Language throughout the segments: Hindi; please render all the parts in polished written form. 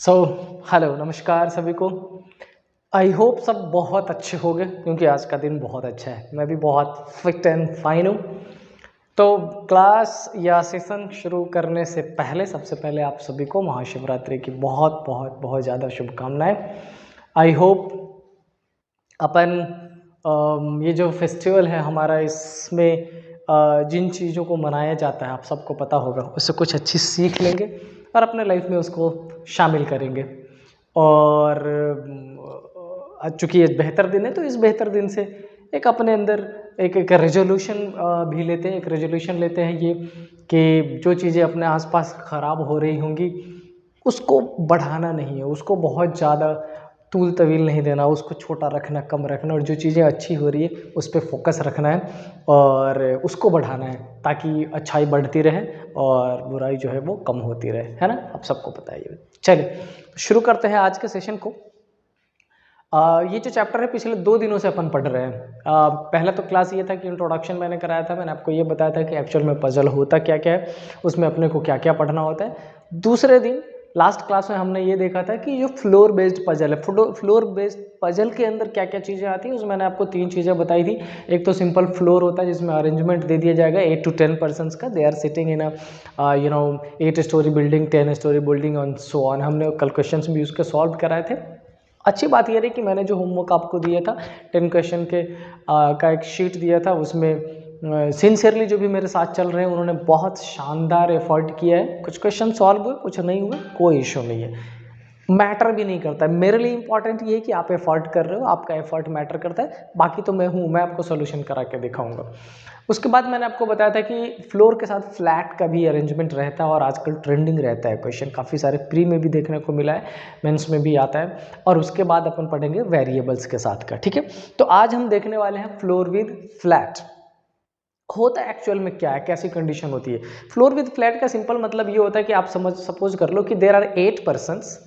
सो हेलो नमस्कार सभी को। आई होप सब बहुत अच्छे हो गए क्योंकि आज का दिन बहुत अच्छा है। मैं भी बहुत फिट एंड फाइन हूँ। तो क्लास या सेशन शुरू करने से पहले सबसे पहले आप सभी को महाशिवरात्रि की बहुत बहुत बहुत ज़्यादा शुभकामनाएं। आई होप अपन ये जो फेस्टिवल है हमारा, इसमें जिन चीज़ों को मनाया जाता है आप सबको पता होगा, उससे कुछ अच्छी सीख लेंगे और अपने लाइफ में उसको शामिल करेंगे। और चूँकि ये बेहतर दिन है तो इस बेहतर दिन से एक अपने अंदर एक रेजोल्यूशन भी लेते हैं। एक रेजोल्यूशन लेते हैं ये कि जो चीज़ें अपने आसपास ख़राब हो रही होंगी उसको बढ़ाना नहीं है, उसको बहुत ज़्यादा तूल तवील नहीं देना, उसको छोटा रखना, कम रखना, और जो चीज़ें अच्छी हो रही है उस पर फोकस रखना है और उसको बढ़ाना है ताकि अच्छाई बढ़ती रहे और बुराई जो है वो कम होती रहे, है ना। आप सबको पता है ये। चलिए शुरू करते हैं आज के सेशन को। ये जो चैप्टर है पिछले 2 दिनों से अपन पढ़ रहे हैं। पहला तो क्लास ये था कि इंट्रोडक्शन मैंने कराया था, मैंने आपको ये बताया था कि एक्चुअल में पजल होता क्या क्या है, उसमें अपने को क्या क्या पढ़ना होता है। दूसरे दिन लास्ट क्लास में हमने ये देखा था कि जो फ्लोर बेस्ड पजल है, फ्लोर बेस्ड पजल के अंदर क्या क्या चीज़ें आती हैं, उसमें मैंने आपको 3 चीज़ें बताई थी। एक तो सिंपल फ्लोर होता है जिसमें अरेंजमेंट दे दिया जाएगा 8 to 10 पर्सन्स का, they are sitting in 8 storey building, 10 storey building and so on. हमने कल क्वेश्चंस भी उसके सॉल्व कराए थे। अच्छी बात यह रही कि मैंने जो होमवर्क आपको दिया था 10 क्वेश्चन के का एक शीट दिया था, उसमें सिंसियरली जो भी मेरे साथ चल रहे हैं उन्होंने बहुत शानदार एफर्ट किया है। कुछ क्वेश्चन सॉल्व हुए, कुछ नहीं हुए, कोई इशू नहीं है, मैटर भी नहीं करता है। मेरे लिए इंपॉर्टेंट ये है कि आप एफर्ट कर रहे हो, आपका एफर्ट मैटर करता है। बाकी तो मैं हूँ, मैं आपको सोल्यूशन करा के दिखाऊंगा। उसके बाद मैंने आपको बताया था कि फ्लोर के साथ फ्लैट का भी अरेंजमेंट रहता है और आजकल ट्रेंडिंग रहता है क्वेश्चन, काफ़ी सारे प्री में भी देखने को मिला है, मेंस में भी आता है। और उसके बाद अपन पढ़ेंगे वेरिएबल्स के साथ का, ठीक है। तो आज हम देखने वाले हैं फ्लोर विद फ्लैट। होता है एक्चुअल में क्या है, कैसी कंडीशन होती है। फ्लोर विद फ्लैट का सिंपल मतलब ये होता है कि आप सपोज कर लो कि देयर आर 8 पर्सन्स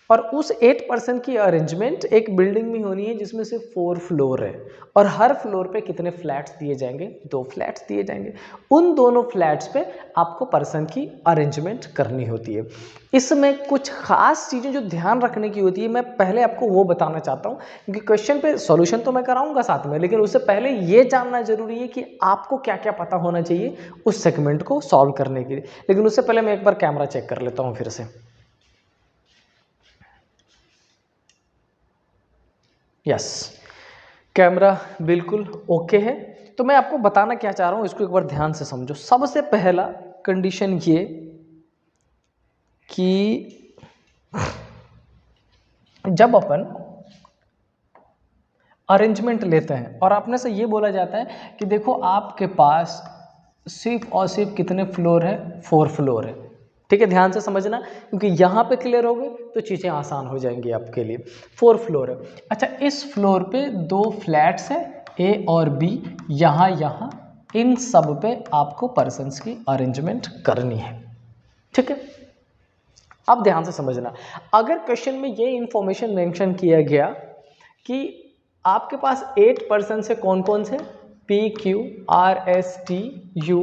और उस 8 पर्सन की अरेंजमेंट एक बिल्डिंग में होनी है जिसमें से 4 फ्लोर है और हर फ्लोर पे कितने फ्लैट्स दिए जाएंगे, 2 फ्लैट्स दिए जाएंगे। उन दोनों फ्लैट्स पे आपको पर्सन की अरेंजमेंट करनी होती है। इसमें कुछ खास चीज़ें जो ध्यान रखने की होती है, मैं पहले आपको वो बताना चाहता हूँ क्योंकि क्वेश्चन पे सॉल्यूशन तो मैं कराऊंगा साथ में, लेकिन उससे पहले ये जानना जरूरी है कि आपको क्या क्या पता होना चाहिए उस सेगमेंट को सॉल्व करने के लिए। लेकिन उससे पहले मैं एक बार कैमरा चेक कर लेता हूँ फिर से। यस, कैमरा बिल्कुल ओके है। तो मैं आपको बताना क्या चाह रहा हूँ इसको एक बार ध्यान से समझो। सबसे पहला कंडीशन ये कि जब अपन अरेंजमेंट लेते हैं और आपने से ये बोला जाता है कि देखो आपके पास सिर्फ और सिर्फ कितने फ्लोर है, 4 फ्लोर है, ठीक है। ध्यान से समझना क्योंकि यहाँ पे क्लियर हो गए तो चीज़ें आसान हो जाएंगी आपके लिए। 4 फ्लोर है। अच्छा, इस फ्लोर पे 2 फ्लैट्स है ए और बी, यहाँ यहाँ इन सब पे आपको पर्सन्स की अरेंजमेंट करनी है, ठीक है। अब ध्यान से समझना, अगर क्वेश्चन में ये इंफॉर्मेशन मेंशन किया गया कि आपके पास 8 पर्सन से कौन कौन से, P Q R S T U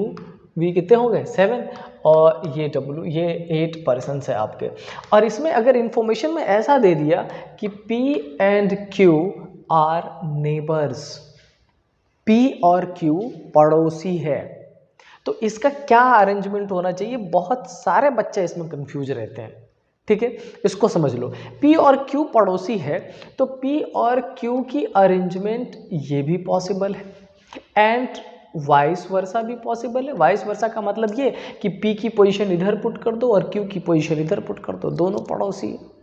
V, कितने हो गए 7, और ये डब्ल्यू, ये 8 पर्सन है आपके। और इसमें अगर इंफॉर्मेशन में ऐसा दे दिया कि P and Q R neighbours, P और क्यू पड़ोसी है, तो इसका क्या अरेंजमेंट होना चाहिए। बहुत सारे बच्चे इसमें कंफ्यूज रहते हैं, ठीक है। इसको समझ लो, P और Q पड़ोसी है तो P और Q की अरेंजमेंट ये भी पॉसिबल है एंड वाइस वर्सा भी पॉसिबल है। वाइस वर्सा का मतलब ये कि P की पोजीशन इधर पुट कर दो और Q की पोजीशन इधर पुट कर दो, दोनों पड़ोसी है।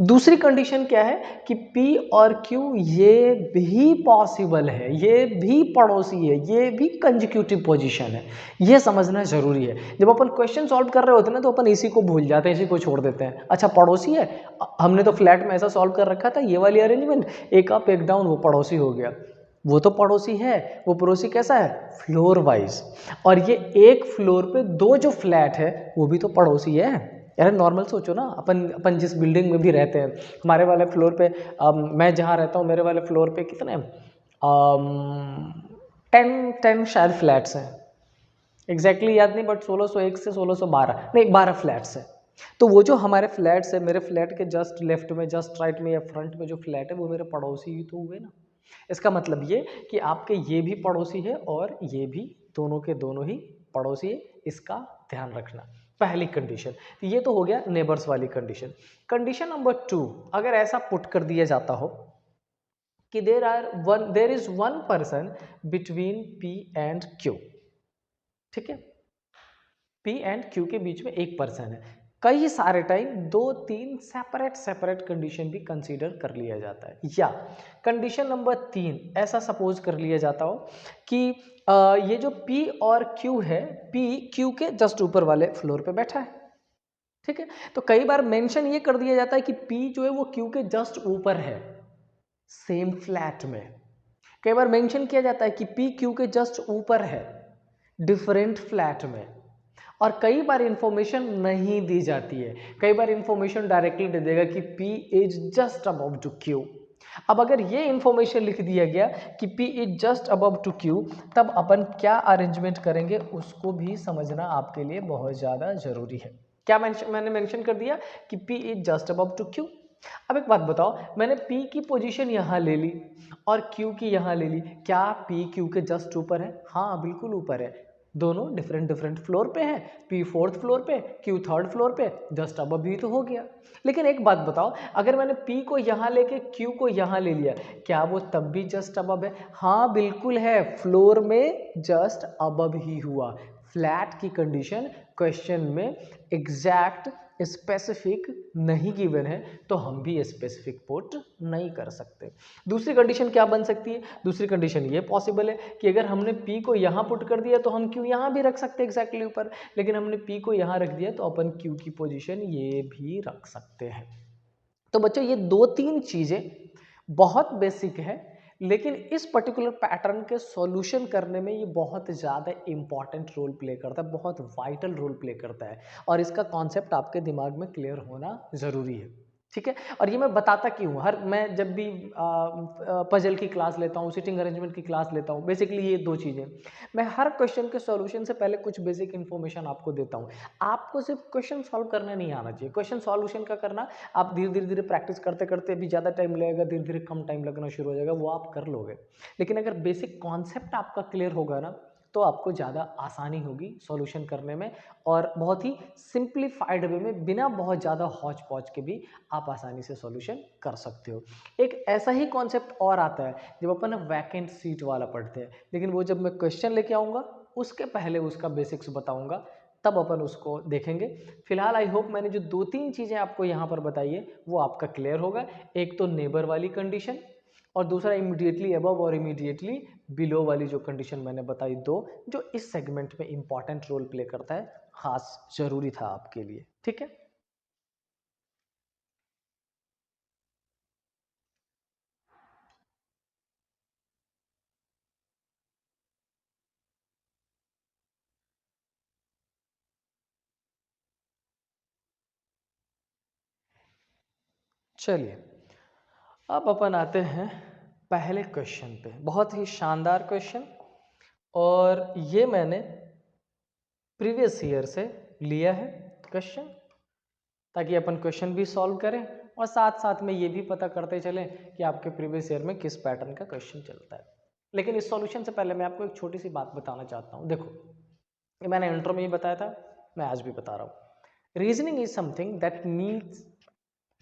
दूसरी कंडीशन क्या है कि P और Q ये भी पॉसिबल है, ये भी पड़ोसी है, ये भी कंजिक्यूटिव पोजीशन है। ये समझना जरूरी है। जब अपन क्वेश्चन सॉल्व कर रहे होते हैं ना तो अपन इसी को भूल जाते हैं, इसी को छोड़ देते हैं। अच्छा पड़ोसी है, हमने तो फ्लैट में ऐसा सॉल्व कर रखा था, ये वाली अरेंजमेंट, एक अप एक डाउन, वो पड़ोसी हो गया। वो तो पड़ोसी है, वो पड़ोसी कैसा है, फ्लोर वाइज। और ये एक फ्लोर पे 2 जो फ्लैट है वो भी तो पड़ोसी है। यार नॉर्मल सोचो ना, अपन जिस बिल्डिंग में भी रहते हैं, हमारे वाले फ्लोर पे मैं जहाँ रहता हूँ मेरे वाले फ्लोर पे कितने 10 शायद फ्लैट्स हैं, एग्जैक्टली याद नहीं, बट 1601 से 1612 नहीं 12 फ्लैट्स हैं। तो वो जो हमारे फ्लैट्स है, मेरे फ्लैट के जस्ट लेफ्ट में, जस्ट राइट में या फ्रंट में जो फ्लैट है वो मेरे पड़ोसी ही तो हुए ना। इसका मतलब ये कि आपके ये भी पड़ोसी है और ये भी दोनों के दोनों ही पड़ोसी है, इसका ध्यान रखना। पहली कंडीशन, तो ये तो हो गया नेबर्स वाली कंडीशन। कंडीशन नंबर 2, अगर ऐसा पुट कर दिया जाता हो कि there is one person between P and Q, ठीक है, P एंड Q के बीच में एक पर्सन है। कई सारे टाइम 2-3 सेपरेट कंडीशन भी कंसीडर कर लिया जाता है। या कंडीशन नंबर 3 ऐसा सपोज कर लिया जाता हो कि ये जो P और Q है, P Q के जस्ट ऊपर वाले फ्लोर पे बैठा है, ठीक है। तो कई बार मेंशन ये कर दिया जाता है कि P जो है वो Q के जस्ट ऊपर है सेम फ्लैट में। कई बार मेंशन किया जाता है कि P Q के जस्ट ऊपर है डिफरेंट फ्लैट में। और कई बार इंफॉर्मेशन नहीं दी जाती है, कई बार इंफॉर्मेशन डायरेक्टली दे देगा कि P is just above to Q। अब अगर ये इंफॉर्मेशन लिख दिया गया कि P is just above to Q, तब अपन क्या अरेंजमेंट करेंगे उसको भी समझना आपके लिए बहुत ज़्यादा जरूरी है। क्या मैंने मेंशन कर दिया कि P is just above to Q। अब एक बात बताओ, मैंने P की पोजीशन यहाँ ले ली और Q की यहाँ ले ली, क्या P Q के जस्ट ऊपर है? हाँ बिल्कुल ऊपर है, दोनों डिफरेंट फ्लोर पे है। P 4th फ्लोर पे, Q 3rd फ्लोर पे, जस्ट अबव भी तो हो गया। लेकिन एक बात बताओ, अगर मैंने P को यहाँ लेके Q को यहाँ ले लिया, क्या वो तब भी जस्ट अबव है? हाँ बिल्कुल है, फ्लोर में जस्ट अबव ही हुआ। फ्लैट की कंडीशन क्वेश्चन में एग्जैक्ट स्पेसिफिक नहीं गिवन है, तो हम भी स्पेसिफिक पुट नहीं कर सकते। दूसरी कंडीशन क्या बन सकती है? दूसरी कंडीशन ये पॉसिबल है कि अगर हमने P को यहाँ पुट कर दिया तो हम Q यहाँ भी रख सकते हैं एग्जैक्टली ऊपर, लेकिन हमने P को यहाँ रख दिया तो अपन Q की पोजीशन ये भी रख सकते हैं। तो बच्चों ये 2-3 चीजें बहुत बेसिक है, लेकिन इस पर्टिकुलर पैटर्न के सॉल्यूशन करने में ये बहुत ज़्यादा इंपॉर्टेंट रोल प्ले करता है, बहुत वाइटल रोल प्ले करता है, और इसका कॉन्सेप्ट आपके दिमाग में क्लियर होना ज़रूरी है, ठीक है। और ये मैं बताता क्यों, मैं जब भी पजल की क्लास लेता हूँ, सिटिंग अरेंजमेंट की क्लास लेता हूँ, बेसिकली ये 2 चीज़ें, मैं हर क्वेश्चन के सॉल्यूशन से पहले कुछ बेसिक इन्फॉर्मेशन आपको देता हूँ। आपको सिर्फ क्वेश्चन सॉल्व करना नहीं आना चाहिए, क्वेश्चन सॉल्यूशन का करना आप धीरे धीरे प्रैक्टिस करते करते भी ज़्यादा टाइम लगेगा, धीरे धीरे कम टाइम लगना शुरू हो जाएगा, वो आप कर लोगे। लेकिन अगर बेसिक कॉन्सेप्ट आपका क्लियर होगा ना, तो आपको ज़्यादा आसानी होगी सॉल्यूशन करने में, और बहुत ही सिंप्लीफाइड वे में, बिना बहुत ज़्यादा हौच पौच के भी आप आसानी से सॉल्यूशन कर सकते हो। एक ऐसा ही कॉन्सेप्ट और आता है जब अपन वैकेंट सीट वाला पढ़ते हैं, लेकिन वो जब मैं क्वेश्चन लेके आऊँगा उसके पहले उसका बेसिक्स बताऊँगा, तब अपन उसको देखेंगे। फिलहाल आई होप मैंने जो 2-3 चीज़ें आपको यहाँ पर बताई है वो आपका क्लियर होगा। एक तो नेबर वाली कंडीशन, और दूसरा इमीडिएटली अबव और इमीडिएटली बिलो वाली जो कंडीशन मैंने बताई, दो जो इस सेगमेंट में इंपॉर्टेंट रोल प्ले करता है, खास जरूरी था आपके लिए, ठीक है। चलिए अब अपन आते हैं पहले क्वेश्चन पे, बहुत ही शानदार क्वेश्चन, और ये मैंने प्रीवियस ईयर से लिया है क्वेश्चन, ताकि अपन क्वेश्चन भी सॉल्व करें और साथ साथ में ये भी पता करते चलें कि आपके प्रीवियस ईयर में किस पैटर्न का क्वेश्चन चलता है। लेकिन इस सॉल्यूशन से पहले मैं आपको एक छोटी सी बात बताना चाहता हूँ। देखो, ये मैंने इंट्रो में ही बताया था, मैं आज भी बता रहा हूँ। Reasoning is something that needs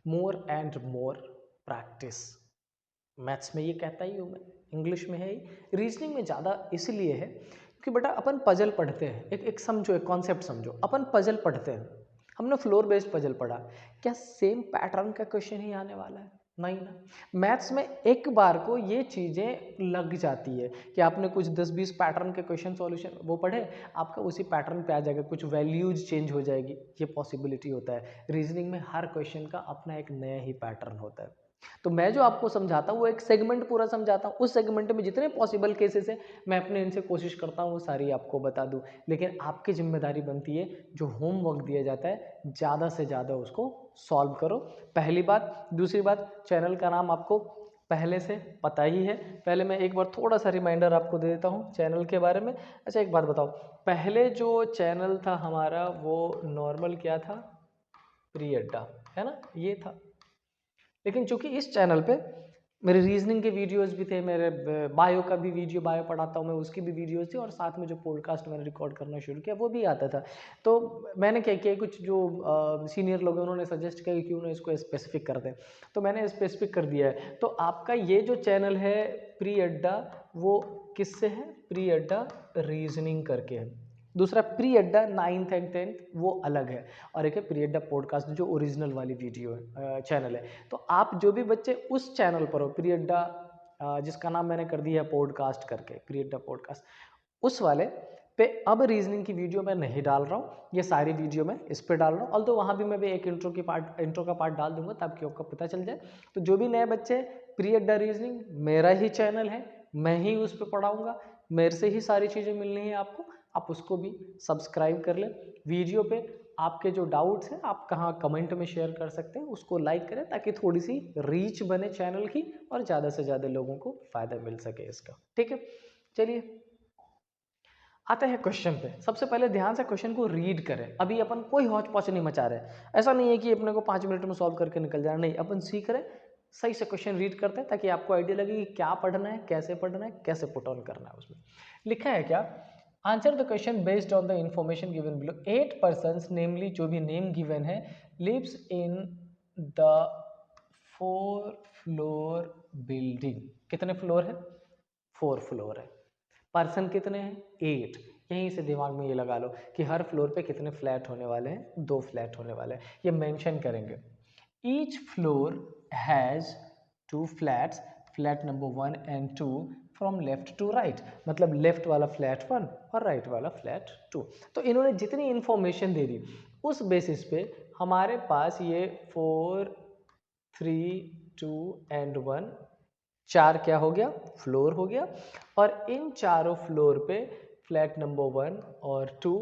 more and more practice. Maths में ये कहता ही हूँ मैं, इंग्लिश में है ही, रीजनिंग में ज़्यादा इसलिए है क्योंकि बेटा अपन पजल पढ़ते हैं, एक समझो, एक कॉन्सेप्ट समझो, अपन पजल पढ़ते हैं, हमने फ्लोर बेस्ड पजल पढ़ा, क्या सेम पैटर्न का क्वेश्चन ही आने वाला है? नहीं ना। मैथ्स में एक बार को ये चीज़ें लग जाती है कि आपने कुछ 10-20 पैटर्न के क्वेश्चन सॉल्यूशन वो पढ़े, आपका उसी पैटर्न पे आ जाएगा, कुछ वैल्यूज चेंज हो जाएगी, ये पॉसिबिलिटी होता है। रीजनिंग में हर क्वेश्चन का अपना एक नया ही पैटर्न होता है। तो मैं जो आपको समझाता हूँ वो एक सेगमेंट पूरा समझाता हूँ, उस सेगमेंट में जितने पॉसिबल केसेस है मैं अपने इनसे कोशिश करता हूँ वो सारी आपको बता दूँ। लेकिन आपकी जिम्मेदारी बनती है, जो होमवर्क दिया जाता है ज़्यादा से ज़्यादा उसको सॉल्व करो, पहली बात। दूसरी बात, चैनल का नाम आपको पहले से पता ही है, पहले मैं एक बार थोड़ा सा रिमाइंडर आपको दे देता हूँ चैनल के बारे में। अच्छा एक बात बताओ, पहले जो चैनल था हमारा वो नॉर्मल क्या था? प्री अड्डा, है ना, ये था। लेकिन चूंकि इस चैनल पे मेरे रीजनिंग के वीडियोस भी थे, मेरे बायो का भी वीडियो, बायो पढ़ाता हूँ मैं, उसकी भी वीडियोस थी, और साथ में जो पॉडकास्ट मैंने रिकॉर्ड करना शुरू किया वो भी आता था। तो मैंने क्या किया, कुछ जो सीनियर लोग हैं उन्होंने सजेस्ट किया कि क्यों ना इसको स्पेसिफिक कर दें, तो मैंने स्पेसिफिक कर दिया है। तो आपका ये जो चैनल है प्री अड्डा, वो किससे है, प्री अड्डा रीजनिंग करके है। दूसरा प्री अड्डा 9th एंड 10th वो अलग है, और एक है प्री अड्डा पॉडकास्ट जो ओरिजिनल वाली वीडियो है, चैनल है। तो आप जो भी बच्चे उस चैनल पर हो, प्री अड्डा जिसका नाम मैंने कर दिया है पॉडकास्ट करके, प्री अड्डा पॉडकास्ट, उस वाले पे अब रीजनिंग की वीडियो मैं नहीं डाल रहा हूँ, ये सारी वीडियो मैं इस पे डाल रहा हूँ। तो वहाँ भी मैं भी एक इंट्रो का पार्ट डाल दूंगा ताकि आपको पता चल जाए। तो जो भी नए बच्चे, प्री अड्डा रीजनिंग मेरा ही चैनल है, मैं ही उस पर पढ़ाऊँगा, मेरे से ही सारी चीज़ें मिलनी है आपको, आप उसको भी सब्सक्राइब कर लें। वीडियो पे आपके जो डाउट्स हैं आप कहाँ कमेंट में शेयर कर सकते हैं, उसको लाइक करें ताकि थोड़ी सी रीच बने चैनल की और ज़्यादा से ज़्यादा लोगों को फ़ायदा मिल सके इसका। ठीक है, चलिए आते हैं क्वेश्चन पे। सबसे पहले ध्यान से क्वेश्चन को रीड करें। अभी अपन कोई हौच पौच नहीं मचा रहे, ऐसा नहीं है कि अपने को 5 मिनट में सॉल्व करके निकल जाना, नहीं, अपन सीख रहे, सही से क्वेश्चन रीड करते हैं ताकि आपको आइडिया लगे कि क्या पढ़ना है, कैसे पढ़ना है, कैसे पुट ऑन करना है। उसमें लिखा है क्या, answer the question based on the information given below. 8 persons namely, जो भी नेम गिवन है, lives in the 4 floor building. कितने फ्लोर है, 4 फ्लोर है। पर्सन कितने हैं, 8। यहीं से दिमाग में ये लगा लो कि हर फ्लोर पे कितने फ्लैट होने वाले हैं, 2 फ्लैट होने वाले हैं, ये मेंशन करेंगे। Each floor has 2 flats, flat number 1 and 2 from left to right, मतलब लेफ्ट वाला फ्लैट 1 और राइट वाला फ्लैट 2। तो इन्होंने जितनी इंफॉर्मेशन दे दी उस बेसिस पे हमारे पास ये 4, 3, 2 एंड 1, 4 क्या हो गया, फ्लोर हो गया। और इन चारों फ्लोर पे फ्लैट नंबर 1 और 2,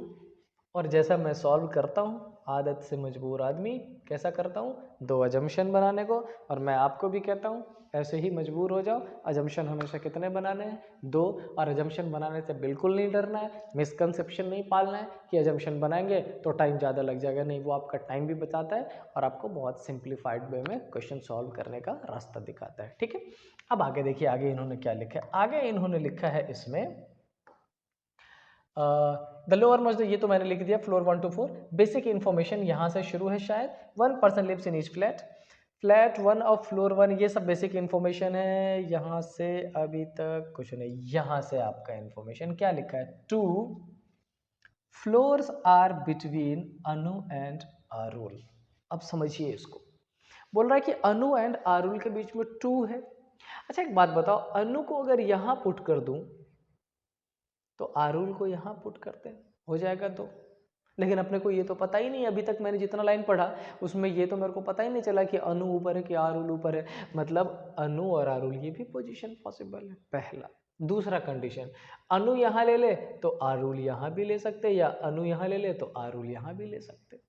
और जैसा मैं सॉल्व करता हूँ, आदत से मजबूर आदमी कैसा करता हूँ, 2 अजम्पशन बनाने को, और मैं आपको भी कहता हूँ ऐसे ही मजबूर हो जाओ। अजम्पशन हमेशा कितने बनाने हैं, 2, और अजम्पशन बनाने से बिल्कुल नहीं डरना है, मिसकंसेप्शन नहीं पालना है कि अजम्पशन बनाएंगे तो टाइम ज़्यादा लग जाएगा, नहीं, वो आपका टाइम भी बचाता है और आपको बहुत सिंप्लीफाइड वे में क्वेश्चन सॉल्व करने का रास्ता दिखाता है। ठीक है, अब आगे देखिए, आगे इन्होंने क्या लिखा है। आगे इन्होंने लिखा है इसमें द लोअर मोस्ट, ये तो मैंने लिख दिया, फ्लोर 1 to 4, बेसिक इन्फॉर्मेशन यहाँ से शुरू है शायद। 1 person lives in each flat, flat 1 और फ्लोर 1, ये सब बेसिक इन्फॉर्मेशन है। यहाँ से अभी तक कुछ नहीं, यहाँ से आपका इन्फॉर्मेशन क्या लिखा है, 2 floors are between Anu and Arul. अब समझिए इसको, बोल रहा है कि अनु एंड आरुल के बीच में 2 है। अच्छा एक बात बताओ, अनु को अगर यहाँ पुट कर दूं तो आरुल को यहाँ पुट करते हैं, हो जाएगा 2। लेकिन अपने को ये तो पता ही नहीं, अभी तक मैंने जितना लाइन पढ़ा उसमें ये तो मेरे को पता ही नहीं चला कि अनु ऊपर है कि आरुल ऊपर है। मतलब अनु और आरुल ये भी पोजीशन पॉसिबल है, पहला। दूसरा कंडीशन, अनु यहाँ ले ले तो आरुल यहाँ भी ले सकते, या अनु यहाँ ले ले तो आरुल यहाँ भी ले सकते।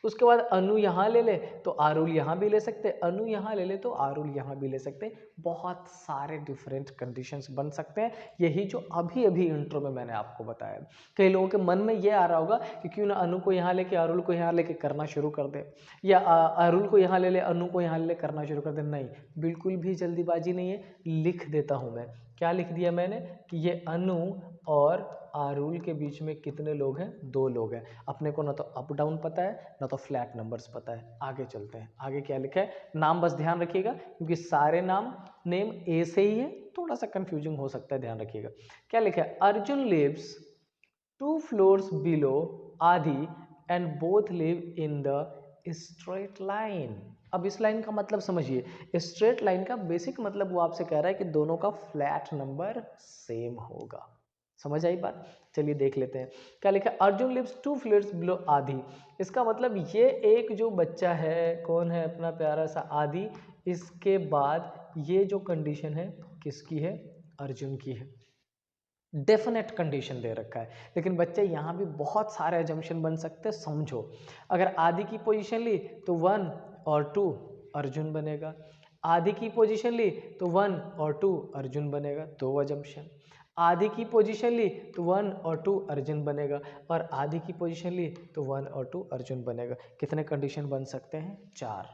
उसके बाद अनु यहाँ ले ले तो आरुल यहाँ भी ले सकते, अनु यहाँ ले ले तो आरुल यहाँ भी ले सकते। बहुत सारे डिफरेंट कंडीशंस बन सकते हैं, यही जो अभी अभी इंट्रो में मैंने आपको बताया। कई लोगों के मन में ये आ रहा होगा कि क्यों ना अनु को यहाँ लेके आरुल को यहाँ लेके करना शुरू कर दे, या आरुल को यहाँ ले ले अनु को यहाँ ले करना शुरू कर दे। नहीं, बिल्कुल भी जल्दीबाजी नहीं है, लिख देता हूँ मैं। क्या लिख दिया मैंने कि ये अनु और आरुल के बीच में कितने लोग हैं, 2 लोग हैं। अपने को ना तो अप डाउन पता है ना तो फ्लैट नंबर्स पता है। आगे चलते हैं, आगे क्या लिखा है, नाम बस ध्यान रखिएगा क्योंकि सारे नेम ए से ही है, थोड़ा सा कंफ्यूजिंग हो सकता है, ध्यान रखिएगा। क्या लिखा है, अर्जुन लिव्स 2 फ्लोर्स बिलो आदि and both live in the straight line. अब इस लाइन का मतलब समझिए, स्ट्रेट लाइन का बेसिक मतलब वो आपसे कह रहा है कि दोनों का फ्लैट नंबर सेम होगा। समझ आई बात, चलिए देख लेते हैं। क्या लिखा है, अर्जुन लिव्स 2 फ्लोर्स बिलो आदि। इसका मतलब ये एक जो बच्चा है, कौन है, अपना प्यारा सा आदि, इसके बाद ये जो कंडीशन है किसकी है, अर्जुन की है। डेफिनेट कंडीशन दे रखा है, लेकिन बच्चे यहाँ भी बहुत सारे एजम्पशन बन सकते हैं। समझो, अगर आदि की पोजीशन ली तो 1 और 2 अर्जुन बनेगा, आदि की पोजीशन ली तो 1 और 2 अर्जुन बनेगा, 2 एजम्पशन। आधी की पोजीशन ली तो 1 और 2 अर्जुन बनेगा, और आधी की पोजीशन ली तो 1 और 2 अर्जुन बनेगा। कितने कंडीशन बन सकते हैं? 4।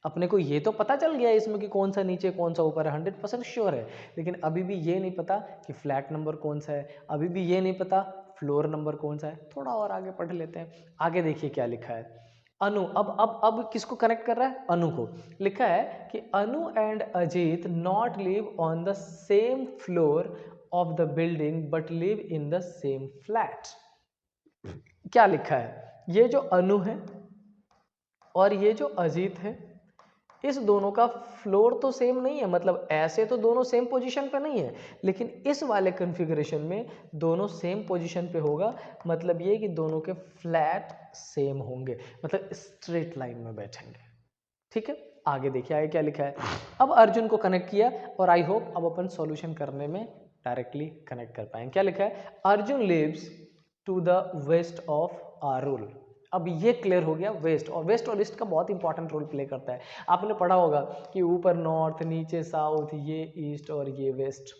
अपने को ये तो पता चल गया इसमें कि कौन सा नीचे कौन सा ऊपर है, 100% श्योर है। लेकिन अभी भी ये नहीं पता कि फ्लैट नंबर कौन सा है, अभी भी ये नहीं पता फ्लोर नंबर कौन सा है। थोड़ा और आगे पढ़ लेते हैं। आगे देखिए क्या लिखा है। अनु, अब किसको कनेक्ट कर रहा है? अनु को। लिखा है कि Anu and Ajit not live on the same floor of the building but live in the same flat. क्या लिखा है? ये जो अनु है और ये जो अजीत है, इस दोनों का फ्लोर तो सेम नहीं है, मतलब ऐसे तो दोनों सेम पोजीशन पे नहीं है, लेकिन इस वाले कॉन्फ़िगरेशन में दोनों सेम पोजीशन पे होगा। मतलब ये कि दोनों के फ्लैट सेम होंगे, मतलब स्ट्रेट लाइन में बैठेंगे। ठीक है, आगे देखिए आगे क्या लिखा है। अब अर्जुन को कनेक्ट किया और आई होप अब अपन सॉल्यूशन करने में डायरेक्टली कनेक्ट कर पाएंगे। क्या लिखा है? Arjun lives to the west of Arul. अब ये क्लियर हो गया, वेस्ट और ईस्ट का बहुत इंपॉर्टेंट रोल प्ले करता है। आपने पढ़ा होगा कि ऊपर नॉर्थ, नीचे साउथ, ये ईस्ट और ये वेस्ट।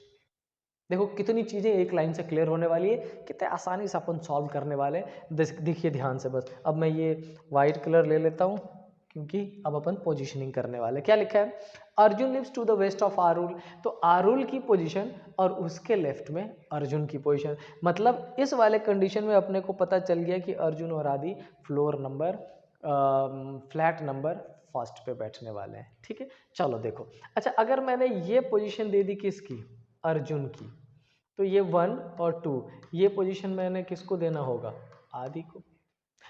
देखो कितनी चीजें एक लाइन से क्लियर होने वाली है, कितने आसानी से अपन सॉल्व करने वाले। देखिए ध्यान से बस। अब मैं ये वाइट कलर ले लेता हूँ क्योंकि अब अपन पोजीशनिंग करने वाले। क्या लिखा है? Arjun lives to the west of Arul. तो आरुल की पोजीशन और उसके लेफ्ट में अर्जुन की पोजीशन। मतलब इस वाले कंडीशन में अपने को पता चल गया कि अर्जुन और आदि floor number flat number first पे बैठने वाले हैं। ठीक है, चलो देखो। अच्छा, अगर मैंने ये पोजीशन दे दी किसकी? अर्जुन की, तो ये 1 और 2 ये पोजीशन मैंने किसको देना होगा? आदि को।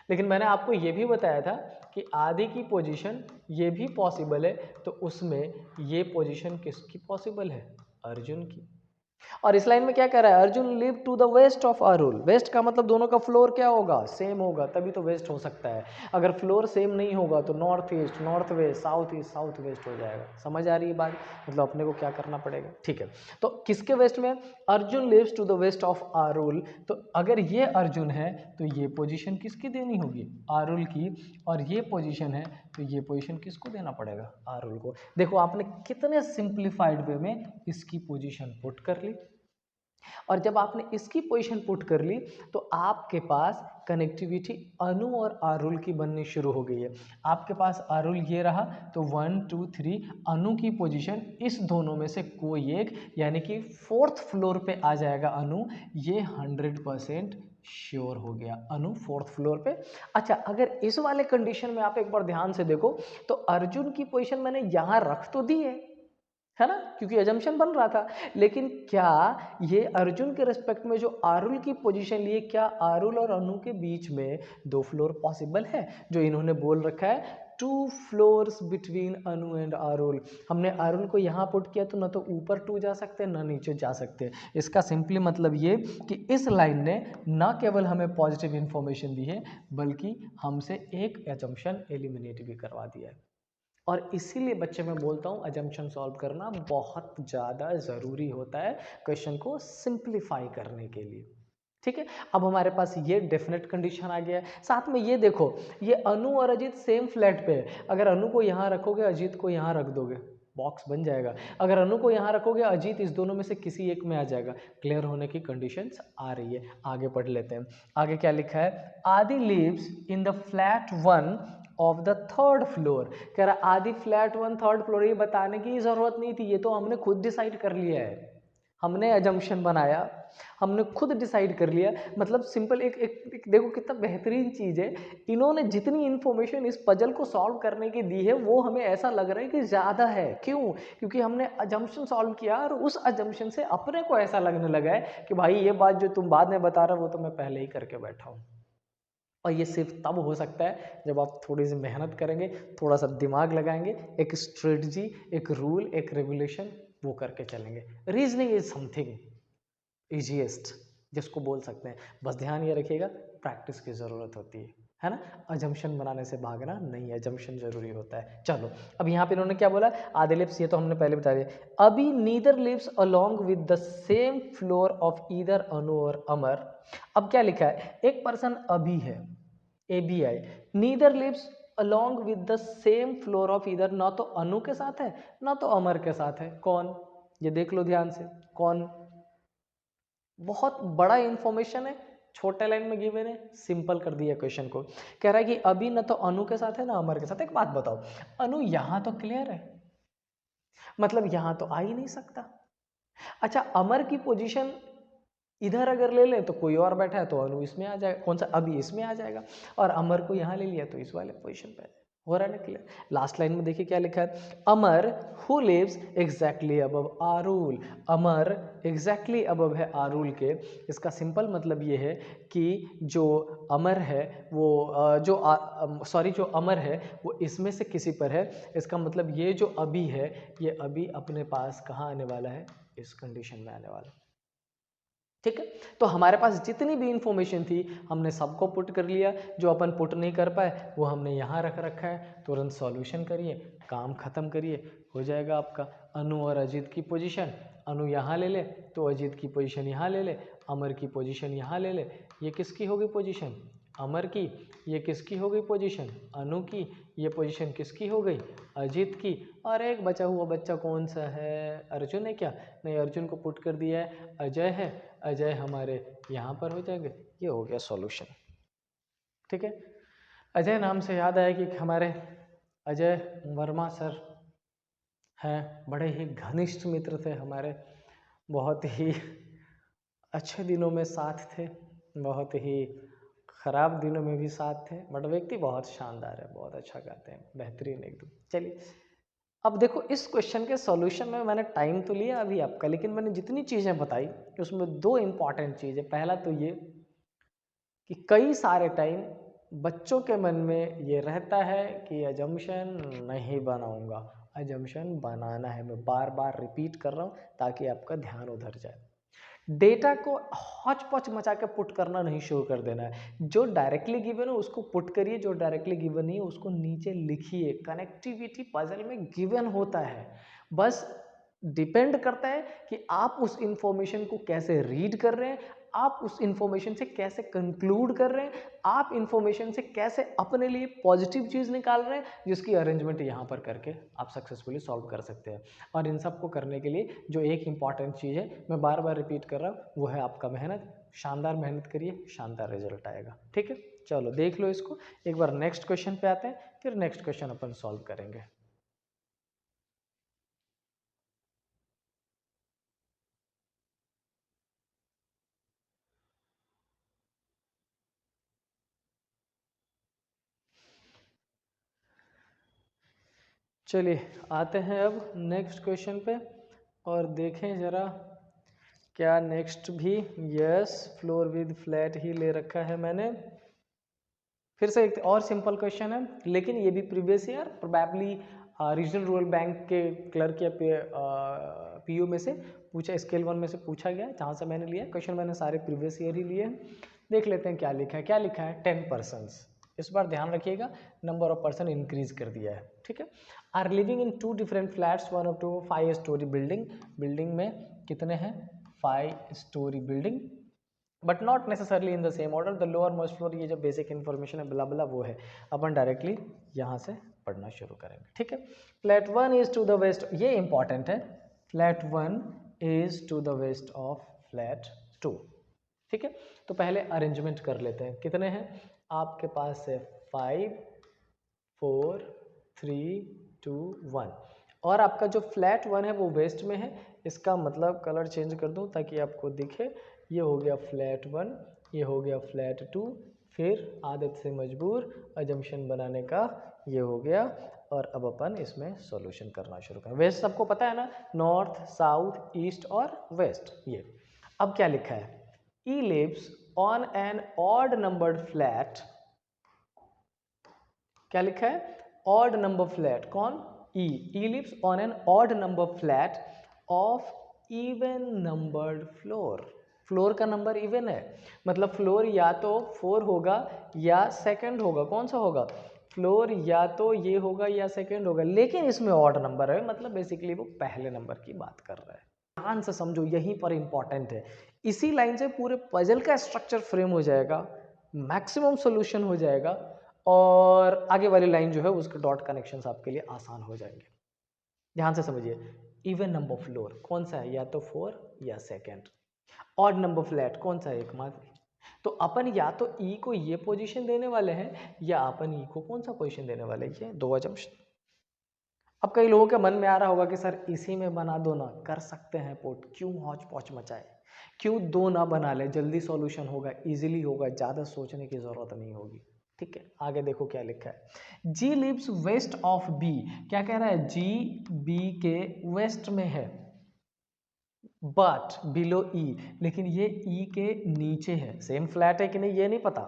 लेकिन मैंने आपको ये भी बताया था कि आदि की पोजीशन ये भी पॉसिबल है, तो उसमें ये पोजीशन किसकी पॉसिबल है? अर्जुन की। और इस लाइन में क्या कह रहा है? Arjun live to the west of Arul. West का मतलब दोनों का फ्लोर क्या होगा? सेम होगा, तभी तो वेस्ट हो सकता है। अगर फ्लोर सेम नहीं होगा तो north east, north west, south east, south west हो जाएगा। समझ आ रही है बात? मतलब अपने को क्या करना पड़ेगा। ठीक है, तो किसके वेस्ट में? Arjun lives to the west of Arul. तो अगर ये अर्जुन है तो ये पोजीशन किसकी देनी होगी? आरुल की। और ये पोजीशन है तो ये पोजीशन किसको देना पड़ेगा? आरुल को। देखो आपने कितने सिंप्लीफाइड वे में इसकी पोजीशन पुट कर ली, और जब आपने इसकी पोजीशन पुट कर ली तो आपके पास कनेक्टिविटी अनु और आरुल की बननी शुरू हो गई है। आपके पास आरुल ये रहा, तो 1 2 3 अनु की पोजीशन इस दोनों में से कोई एक, यानी कि फोर्थ फ्लोर पे आ जाएगा अनु। ये 100% श्योर हो गया, अनु फोर्थ फ्लोर पे। अच्छा, अगर इस वाले कंडीशन में आप एक बार ध्यान से देखो तो अर्जुन की पोजीशन मैंने यहां रख तो दी है ना, क्योंकि एजम्पशन बन रहा था। लेकिन क्या ये अर्जुन के रिस्पेक्ट में जो आरुल की पोजीशन लिए, क्या आरुल और अनु के बीच में 2 फ्लोर पॉसिबल है? जो इन्होंने बोल रखा है 2 floors between Anu and Arul. हमने आरुल को यहाँ पुट किया तो ना तो ऊपर 2 जा सकते हैं ना नीचे जा सकते हैं। इसका सिंपली मतलब ये कि इस लाइन ने ना केवल हमें पॉजिटिव इंफॉर्मेशन दी है, बल्कि हमसे एक एजम्पशन एलिमिनेट भी करवा दिया है। और इसीलिए बच्चे मैं बोलता हूँ अजम्पशन सॉल्व करना बहुत ज़्यादा ज़रूरी होता है क्वेश्चन को सिंप्लीफाई करने के लिए। ठीक है, अब हमारे पास ये डेफिनेट कंडीशन आ गया है। साथ में ये देखो, ये अनु और अजीत सेम फ्लैट पे है। अगर अनु को यहाँ रखोगे, अजीत को यहाँ रख दोगे, बॉक्स बन जाएगा। अगर अनु को यहाँ रखोगे, अजीत इस दोनों में से किसी एक में आ जाएगा। क्लियर होने की कंडीशंस आ रही है। आगे पढ़ लेते हैं। आगे क्या लिखा है? Adi lives in the flat 1 of the third floor. कह रहा आदि फ्लैट 1 थर्ड फ्लोर। ये बताने की जरूरत नहीं थी, ये तो हमने खुद डिसाइड कर लिया है। हमने अजम्पशन बनाया, हमने खुद डिसाइड कर लिया। मतलब सिंपल एक देखो कितना बेहतरीन चीज़ है। इन्होंने जितनी इन्फॉर्मेशन इस पजल को सॉल्व करने की दी है, वो हमें ऐसा लग रहा है कि ज़्यादा है। क्यों? क्योंकि हमने अजम्पशन सॉल्व किया और उस अजम्पशन से अपने को ऐसा लगने लगा है कि भाई ये बात जो तुम बाद में बता रहे हो वो तो मैं पहले ही करके बैठा हूँ। और ये सिर्फ तब हो सकता है जब आप थोड़ी सी मेहनत करेंगे, थोड़ा सा दिमाग लगाएंगे, एक स्ट्रेटजी, एक रूल, एक रेगुलेशन वो करके चलेंगे। रीजनिंग इज समथिंग इजीएस्ट जिसको बोल सकते हैं। बस ध्यान ये रखिएगा, प्रैक्टिस की ज़रूरत होती है ना। अजम्पशन बनाने से भागना नहीं, अजम्पशन जरूरी होता है। चलो, अब यहाँ पे इन्होंने क्या बोला? आधे लिप्स, ये तो हमने पहले बता दिया। अभी neither lives along with the same floor of either Anu और अमर। अब क्या लिखा है? एक पर्सन अभी है, ABI, neither lives along with the same floor of either. ना तो अनु के साथ है ना तो अमर के साथ है। कौन? ये देख लो ध्यान से, कौन? बहुत बड़ा इंफॉर्मेशन है, छोटे लाइन में गिवन है, सिंपल कर दिया क्वेश्चन को। कह रहा है कि अभी न तो अनु के साथ है ना अमर के साथ। एक बात बताओ, अनु यहां तो क्लियर है, मतलब यहां तो आ ही नहीं सकता। अच्छा, अमर की पोजीशन इधर अगर ले लें तो कोई और बैठा है तो अनु इसमें आ जाएगा, कौन सा, अभी इसमें आ जाएगा, और अमर को यहाँ ले लिया तो इस वाले पोजीशन पे आ जाएगा। हो रहा है ना क्लियर? लास्ट लाइन में देखिए क्या लिखा है, Amar who lives exactly above Arul. Amar exactly above है आरुल के। इसका सिंपल मतलब ये है कि जो अमर है वो जो अमर है वो इसमें से किसी पर है। इसका मतलब ये जो अभी है ये अभी अपने पास कहाँ आने वाला है, इस कंडीशन में आने वाला है। ठीक है, तो हमारे पास जितनी भी इंफॉर्मेशन थी हमने सबको पुट कर लिया। जो अपन पुट नहीं कर पाए वो हमने यहाँ रख रखा है। तुरंत सॉल्यूशन करिए, काम खत्म करिए, हो जाएगा आपका। अनु और अजीत की पोजीशन, अनु यहाँ ले ले तो अजीत की पोजीशन यहाँ ले ले, अमर की पोजीशन यहाँ ले ले। ये किसकी होगी पोजीशन, अमर की। ये किसकी हो गई पोजीशन, अनु की। ये पोजीशन किसकी हो गई, अजीत की। और एक बचा हुआ बच्चा कौन सा है, अर्जुन है क्या? नहीं, अर्जुन को पुट कर दिया है, अजय है। अजय हमारे यहाँ पर हो जाएंगे। ये हो गया सॉल्यूशन। ठीक है, अजय नाम से याद आया कि हमारे अजय वर्मा सर हैं, बड़े ही घनिष्ठ मित्र थे हमारे, बहुत ही अच्छे दिनों में साथ थे, बहुत ही खराब दिनों में भी साथ थे, बट व्यक्ति बहुत शानदार है, बहुत अच्छा गाते हैं, बेहतरीन एकदम। चलिए अब देखो, इस क्वेश्चन के सॉल्यूशन में मैंने टाइम तो लिया अभी आपका, लेकिन मैंने जितनी चीज़ें बताई उसमें दो इंपॉर्टेंट चीज़ है। पहला तो ये कि कई सारे टाइम बच्चों के मन में ये रहता है कि अजम्पशन नहीं बनाऊंगा, अजम्पशन बनाना है। मैं बार बार रिपीट कर रहा हूँ ताकि आपका ध्यान उधर जाए। डेटा को हौच पौच मचा के पुट करना नहीं शुरू कर देना है। जो डायरेक्टली गिवन है उसको पुट करिए, जो डायरेक्टली गिवन नहीं है उसको नीचे लिखिए। कनेक्टिविटी पजल में गिवन होता है, बस डिपेंड करता है कि आप उस इंफॉर्मेशन को कैसे रीड कर रहे हैं, आप उस इंफॉर्मेशन से कैसे कंक्लूड कर रहे हैं, आप इंफॉर्मेशन से कैसे अपने लिए पॉजिटिव चीज़ निकाल रहे हैं, जिसकी अरेंजमेंट यहाँ पर करके आप सक्सेसफुली सॉल्व कर सकते हैं। और इन सब को करने के लिए जो एक इंपॉर्टेंट चीज़ है, मैं बार बार रिपीट कर रहा हूँ, वो है आपका मेहनत। शानदार मेहनत करिए, शानदार रिजल्ट आएगा। ठीक है, चलो देख लो इसको। एक बार नेक्स्ट क्वेश्चन पे आते हैं, फिर नेक्स्ट क्वेश्चन अपन सॉल्व करेंगे। चलिए आते हैं अब नेक्स्ट क्वेश्चन पे और देखें ज़रा क्या नेक्स्ट भी। यस, फ्लोर विद फ्लैट ही ले रखा है मैंने। फिर से एक और सिंपल क्वेश्चन है, लेकिन ये भी previous year probably regional rural bank के क्लर्क या पीओ में से पूछा, स्केल 1 में से पूछा गया, जहाँ से मैंने लिया क्वेश्चन। मैंने सारे प्रीवियस ईयर ही लिए हैं। देख लेते हैं क्या लिखा है। क्या लिखा है, 10%। इस बार ध्यान रखिएगा, नंबर ऑफ पर्सन इंक्रीज कर दिया है। ठीक है, are living in 2 different flats, 1 और 2 5 स्टोरी बिल्डिंग। बिल्डिंग में कितने हैं, 5 story building, but not necessarily in the same order. The lower most floor, ये जो बेसिक इन्फॉर्मेशन है, बला बला, वो है। अपन डायरेक्टली यहाँ से पढ़ना शुरू करेंगे। ठीक है, flat 1 is to the west, ये इंपॉर्टेंट है। Flat 1 is to the west of flat 2। ठीक है, तो पहले अरेंजमेंट कर लेते हैं। कितने हैं आपके पास है, 5 4 3 2 1। और आपका जो फ्लैट 1 है वो वेस्ट में है। इसका मतलब कलर चेंज कर दूं ताकि आपको दिखे। ये हो गया फ्लैट 1, ये हो गया फ्लैट 2, फिर आदत से मजबूर अजम्पशन बनाने का ये हो गया। और अब अपन इसमें सॉल्यूशन करना शुरू करें। वेस्ट सबको पता है ना, नॉर्थ साउथ ईस्ट और वेस्ट। ये अब क्या लिखा है, E lives on an odd numbered flat. क्या लिखा है, ऑड नंबर फ्लैट। कौन, E lives on an odd number flat of even numbered floor. Floor का नंबर इवन है, मतलब फ्लोर या तो 4 होगा या सेकंड होगा। कौन सा होगा, फ्लोर या तो ये होगा या सेकंड होगा, लेकिन इसमें ऑड नंबर है, मतलब बेसिकली वो पहले नंबर की बात कर रहा है। ध्यान से समझो, यहीं पर इंपॉर्टेंट है। इसी लाइन से पूरे पजल का स्ट्रक्चर फ्रेम हो जाएगा, मैक्सिमम सोल्यूशन हो जाएगा, और आगे वाली लाइन जो है उसके डॉट कनेक्शंस आपके लिए आसान हो जाएंगे। ध्यान से समझिए, इवन नंबर फ्लोर कौन सा है, या तो 4 या सेकंड। ऑड नंबर फ्लैट कौन सा है एकमात्र? तो अपन या तो ई को ये पोजीशन देने वाले हैं या अपन ई को कौन सा पोजीशन देने वाले हैं, ये दो अजम्पशन। अब कई लोगों के मन में आ रहा होगा कि सर इसी में बना दो ना, कर सकते हैं पुट, क्यों हौच पौच मचाए, क्यों दो ना बना ले, जल्दी सॉल्यूशन होगा, इजीली होगा, ज़्यादा सोचने की ज़रूरत नहीं होगी। ठीक है, आगे देखो क्या लिखा है। जी लिव्स वेस्ट ऑफ बी, क्या कह रहा है, जी बी के वेस्ट में है, बट बिलो ई, लेकिन ये ई के नीचे है। सेम फ्लैट है कि नहीं ये नहीं पता,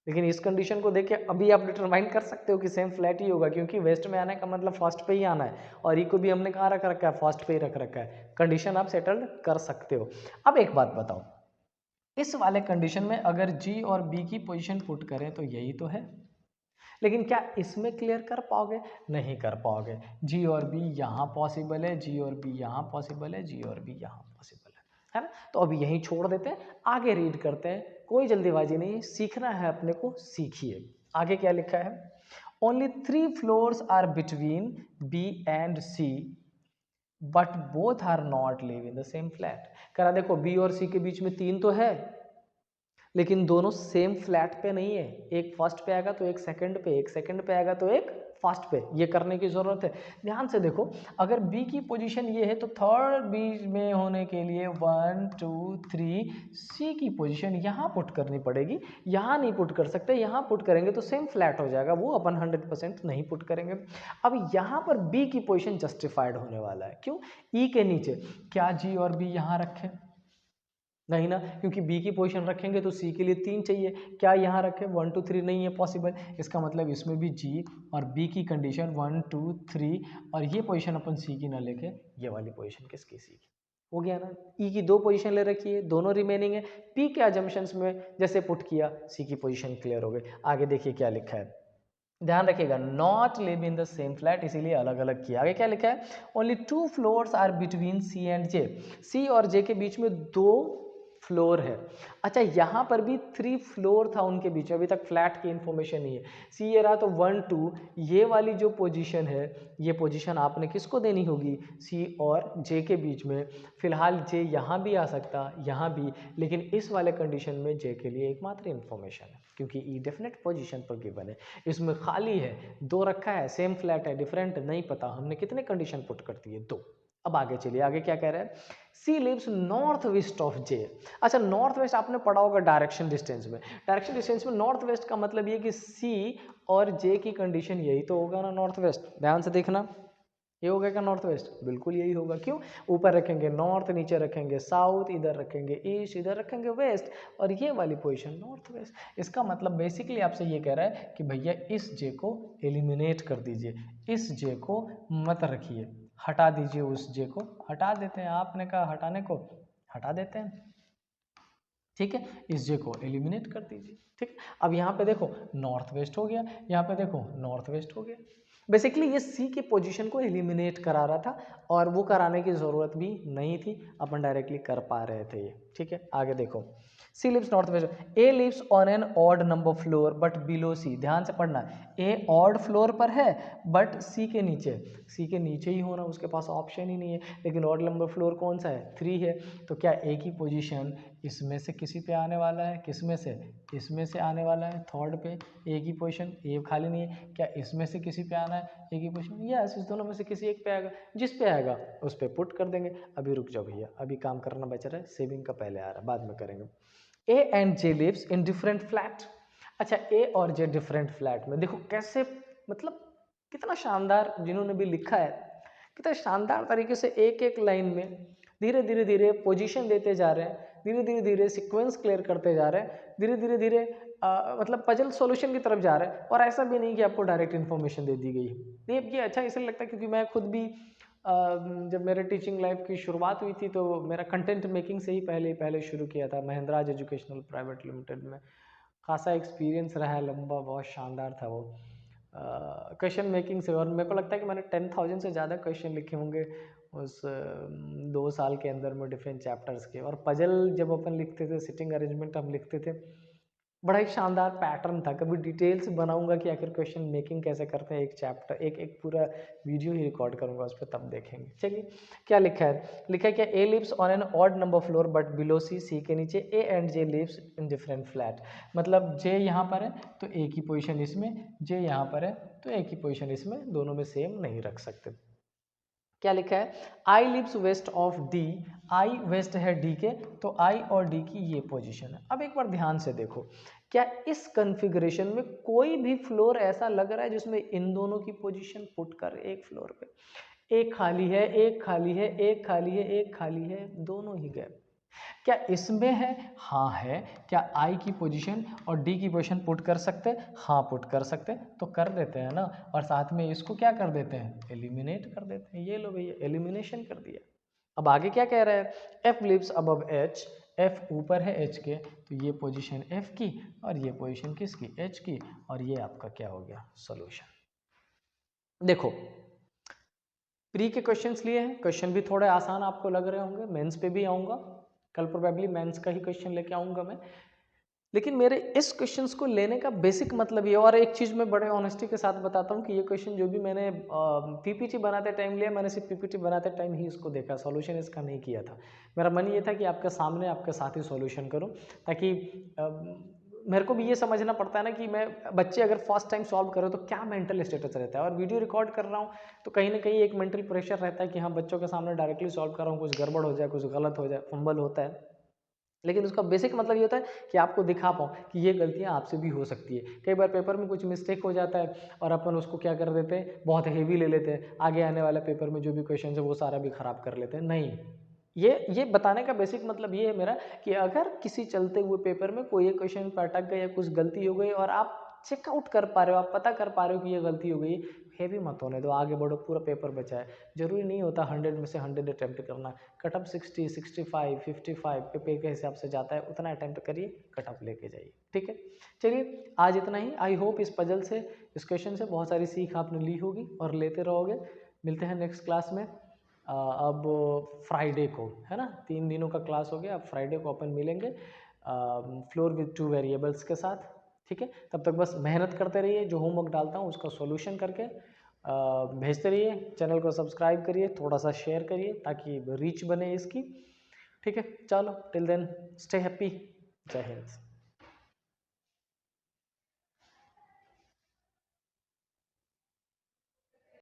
लेकिन इस कंडीशन को देख के अभी आप डिटरमाइन कर सकते हो कि सेम फ्लैट ही होगा, क्योंकि वेस्ट में आने का मतलब फर्स्ट पे ही आना है, और ई को भी हमने कहाँ रख रखा है, फर्स्ट पे ही रख रखा है। कंडीशन आप सेटल्ड कर सकते हो। अब एक बात बताओ, इस वाले कंडीशन में अगर जी और बी की पोजीशन पुट करें तो यही तो है, लेकिन क्या इसमें क्लियर कर पाओगे, नहीं कर पाओगे। जी और बी यहाँ पॉसिबल है, जी और बी यहाँ पॉसिबल है, जी और बी यहाँ पॉसिबल है ना। तो अभी यहीं छोड़ देते हैं, आगे रीड करते हैं, कोई जल्दीबाजी नहीं, सीखना है अपने को, सीखिए। आगे क्या लिखा है, only 3 floors are between B and C but both are not live in the same flat. करा देखो बी और सी के बीच में 3 तो है, लेकिन दोनों सेम फ्लैट पे नहीं है, एक फर्स्ट पे आएगा तो एक सेकंड पे, एक सेकंड पे आएगा तो एक फर्स्ट पे, ये करने की जरूरत है। ध्यान से देखो, अगर बी की पोजीशन ये है तो थर्ड बी में होने के लिए 1 2 3 सी की पोजीशन यहाँ पुट करनी पड़ेगी, यहाँ नहीं पुट कर सकते, यहाँ पुट करेंगे तो सेम फ्लैट हो जाएगा, वो अपन 100% नहीं पुट करेंगे। अब यहाँ पर बी की पोजीशन जस्टिफाइड होने वाला है, क्यों, ई के नीचे, क्या जी और बी यहाँ रखें, नहीं ना, क्योंकि बी की पोजीशन रखेंगे तो सी के लिए 3 चाहिए, क्या यहाँ रखें, 1 2 3 नहीं है पॉसिबल, इसका मतलब इसमें भी जी और बी की कंडीशन 1 2 3, और ये पोजीशन अपन सी की ना लेके ये वाली पोजीशन किसकी, सी की हो गया ना। ई की 2 पोजीशन ले रखी है, दोनों रिमेनिंग है, पी के अजम्पशंस में जैसे पुट किया सी की पोजीशन क्लियर हो गई। आगे देखिए क्या लिखा है, ध्यान रखिएगा, not live in the same flat, इसीलिए अलग अलग किया। आगे क्या लिखा है, only 2 floors are between C and J, C और जे के बीच में 2 फ्लोर है। अच्छा, यहाँ पर भी 3 फ्लोर था उनके बीच में, अभी तक फ्लैट की इंफॉर्मेशन नहीं है। सी ये रहा तो 1 2, ये वाली जो पोजीशन है, ये पोजीशन आपने किसको देनी होगी, सी और जे के बीच में। फिलहाल जे यहाँ भी आ सकता, यहाँ भी, लेकिन इस वाले कंडीशन में जे के लिए एकमात्र इंफॉर्मेशन है, क्योंकि ई डेफिनेट पोजीशन पर गिवन है, इसमें खाली है, 2 रखा है, सेम फ्लैट है, डिफरेंट नहीं पता, हमने कितने कंडीशन पुट कर दिए, 2। अब आगे चलिए, आगे क्या कह रहे हैं, C lives north west of J. अच्छा, नॉर्थ वेस्ट आपने पढ़ा होगा डायरेक्शन डिस्टेंस में, डायरेक्शन डिस्टेंस में नॉर्थ वेस्ट का मतलब ये कि सी और जे की कंडीशन यही तो होगा ना, नॉर्थ वेस्ट, ध्यान से देखना, ये होगा क्या नॉर्थ वेस्ट, बिल्कुल यही होगा, क्यों, ऊपर रखेंगे नॉर्थ, नीचे रखेंगे साउथ, इधर रखेंगे ईस्ट, इधर रखेंगे वेस्ट, और ये वाली पोजीशन नॉर्थ वेस्ट। इसका मतलब बेसिकली आपसे ये कह रहा है कि भैया इस जे को एलिमिनेट कर दीजिए, इस जे को मत रखिए, हटा दीजिए, उस जे को हटा देते हैं, आपने कहा हटाने को, हटा देते हैं, ठीक है, इस जे को एलिमिनेट कर दीजिए। ठीक, अब यहाँ पे देखो नॉर्थ वेस्ट हो गया, यहाँ पे देखो नॉर्थ वेस्ट हो गया, बेसिकली ये सी के पोजीशन को एलिमिनेट करा रहा था, और वो कराने की ज़रूरत भी नहीं थी, अपन डायरेक्टली कर पा रहे थे ये। ठीक है, आगे देखो, C lives north west, A lives on an odd number floor but below C, ध्यान से पढ़ना, ए ऑड फ्लोर पर है बट सी के नीचे, सी के नीचे ही होना, उसके पास ऑप्शन ही नहीं है, लेकिन ऑड नंबर फ्लोर कौन सा है, 3 है, तो क्या ए की पोजीशन इसमें से किसी पे आने वाला है, किसमें से, इसमें से आने वाला है, थर्ड पे ए की पोजीशन, ए खाली नहीं है, क्या इसमें से किसी पे आना है ए की पोजीशन, यस, इस दोनों में से किसी एक पे आएगा, जिस पे आएगा उस पे पुट कर देंगे। अभी रुक जाओ भैया, अभी काम करना बच रहा है, सेविंग का पहले आ रहा है, बाद में करेंगे। A and J lives in different flat. अच्छा, ए और जे डिफरेंट फ्लैट में, देखो कैसे, मतलब कितना शानदार जिन्होंने भी लिखा है, कितना शानदार तरीके से एक एक लाइन में धीरे धीरे धीरे पोजीशन देते जा रहे हैं, धीरे धीरे धीरे सीक्वेंस क्लियर करते जा रहे हैं, धीरे धीरे धीरे मतलब पजल सॉल्यूशन की तरफ जा रहे हैं, और ऐसा भी नहीं कि आपको डायरेक्ट इन्फॉर्मेशन दे दी गई है। ये अच्छा इसलिए लगता है क्योंकि मैं खुद भी जब मेरे टीचिंग लाइफ की शुरुआत हुई थी तो मेरा कंटेंट मेकिंग से ही पहले शुरू किया था, महिंद्राज एजुकेशनल प्राइवेट लिमिटेड में खासा एक्सपीरियंस रहा है, लंबा, बहुत शानदार था वो क्वेश्चन मेकिंग से। और मेरे को लगता है कि मैंने 10,000 से ज़्यादा क्वेश्चन लिखे होंगे उस 2 साल के अंदर में, डिफरेंट चैप्टर्स के। और पजल जब अपन लिखते थे, सिटिंग अरेंजमेंट हम लिखते थे, बड़ा ही शानदार पैटर्न था। कभी डिटेल से बनाऊंगा कि आखिर क्वेश्चन मेकिंग कैसे करते हैं, एक चैप्टर एक एक पूरा वीडियो ही रिकॉर्ड करूंगा उस पर, तब देखेंगे। चलिए क्या लिखा है, लिखा है क्या, A lives on an odd number floor but below C, C के नीचे A and J lives in different flat. मतलब जे यहाँ पर है तो ए की पोजीशन इसमें, जे यहाँ पर है तो ए की पोजीशन इसमें, दोनों में सेम नहीं रख सकते। क्या लिखा है, I lives west of D, I west है डी के, तो आई और डी की ये पोजीशन है। अब एक बार ध्यान से देखो, क्या इस कॉन्फ़िगरेशन में कोई भी फ्लोर ऐसा लग रहा है जिसमें इन दोनों की पोजीशन पुट कर एक फ्लोर पे, एक खाली है, एक खाली है, एक खाली है, एक खाली है, दोनों ही गए। क्या इसमें है, हाँ है। क्या आई की पोजीशन और डी की पोजीशन पुट कर सकते हैं, हाँ पुट कर सकते हैं, तो कर देते हैं ना। और साथ में इसको क्या कर देते हैं, एलिमिनेट कर देते हैं। ये लो भैया, एलिमिनेशन कर दिया। अब आगे क्या कह रहा है, F lives above H, F ऊपर है एच के, तो ये पोजीशन एफ की और ये पोजीशन किसकी, एच की, और ये आपका क्या हो गया, सॉल्यूशन। देखो प्री के क्वेश्चंस लिए हैं, क्वेश्चन भी थोड़े आसान आपको लग रहे होंगे, मेंस पे भी आऊँगा, कल प्रोबेबली मेंस का ही क्वेश्चन लेके आऊँगा मैं। लेकिन मेरे इस क्वेश्चंस को लेने का बेसिक मतलब ये, और एक चीज़ मैं बड़े ऑनेस्टी के साथ बताता हूँ कि ये क्वेश्चन जो भी मैंने पीपीटी बनाते टाइम लिया, मैंने सिर्फ पीपीटी बनाते टाइम ही इसको देखा, सॉल्यूशन इसका नहीं किया था। मेरा मन ये था कि आपके सामने आपके साथ ही सॉल्यूशन करूँ, ताकि मेरे को भी ये समझना पड़ता है ना कि मैं, बच्चे अगर फर्स्ट टाइम सॉल्व करो तो क्या मेंटल स्टेटस रहता है। और वीडियो रिकॉर्ड कर रहा हूँ तो कहीं ना कहीं एक मेंटल प्रेशर रहता है कि हाँ बच्चों के सामने डायरेक्टली सॉल्व कर रहा हूँ, कुछ गड़बड़ हो जाए, कुछ गलत हो जाए, फंबल होता है। लेकिन उसका बेसिक मतलब ये होता है कि आपको दिखा पाऊँ कि ये गलतियाँ आपसे भी हो सकती है। कई बार पेपर में कुछ मिस्टेक हो जाता है और अपन उसको क्या कर देते हैं, बहुत हेवी ले लेते हैं, आगे आने वाले पेपर में जो भी क्वेश्चन है वो सारा भी खराब कर लेते हैं। नहीं, ये बताने का बेसिक मतलब ये है मेरा कि अगर किसी चलते हुए पेपर में कोई एक क्वेश्चन पर अटक गया, कुछ गलती हो गई और आप चेकआउट कर पा रहे हो, आप पता कर पा रहे हो कि ये गलती हो गई, हेवी मत होने दो, आगे बढ़ो, पूरा पेपर बचा है। जरूरी नहीं होता 100 में से 100 अटैम्प्ट करना, कट ऑफ 60, 65, 55 पे के हिसाब से जाता है, उतना अटैम्प्ट करिए, कट ऑफ लेके जाइए। ठीक है, चलिए आज इतना ही। आई होप इस पजल से, इस क्वेश्चन से बहुत सारी सीख आपने ली होगी और लेते रहोगे। मिलते हैं नेक्स्ट क्लास में। अब फ्राइडे को है ना, 3 दिनों का क्लास हो गया, अब फ्राइडे को अपन मिलेंगे फ्लोर विद 2 वेरिएबल्स के साथ। ठीक है, तब तक बस मेहनत करते रहिए, जो होमवर्क डालता हूँ उसका सॉल्यूशन करके भेजते रहिए। चैनल को सब्सक्राइब करिए, थोड़ा सा शेयर करिए ताकि रीच बने इसकी। ठीक है, चलो टिल देन स्टे हैप्पी, जय हिंद।